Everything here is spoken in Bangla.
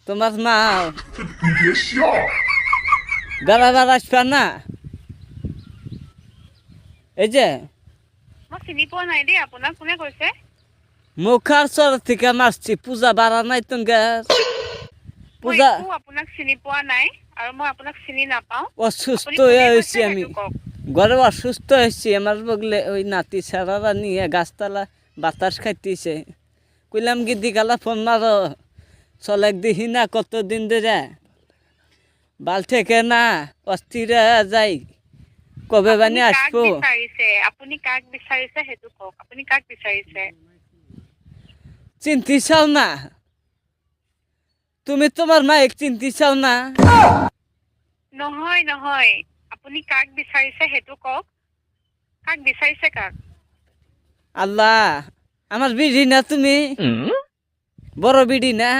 তোমার মা বেড়াবার আসবা না? এই যে মই চিনি পোৱা নাই দেই আপোনাক। কোনে কৈছে? মুখার চর থেকে মারছি, পূজা বাড়া নাই তুমি মই পূজা একো আপোনাক চিনি পোৱা নাই আৰু মই আপোনাক চিনি নাপাওঁ। অসুস্থ আপুনি কোনে হয়ে হয়েছি কৈছে আমি, সেইটো কওক। ঘরে অসুস্থ হয়েছি। আমার বগলে ওই নাতি সারারা নিয়ে গাছতলা বাতাস খাইতেছে। কইলাম গিদি গালা ফোন মারো, চলে দিহি না কতদিন ধরে, বাল থেকে না অস্থির যাই, কবে বানি আপুনি কাক আসবো। বিচাৰিছে? আপুনি কাক বিচাৰিছে সেইটো কওক। আপুনি কাক বিচাৰিছে? চিনতে চাও না তুমি? তোমার মায়ের চিনতে চাও না? নহয় নহয়, আপুনি কাক বিচাৰিছে সেইটো কওক। কাক বিচাৰিছে? কাক? আল্লাহ, আমার বিড়ি না তুমি? বড় বিড়ি না?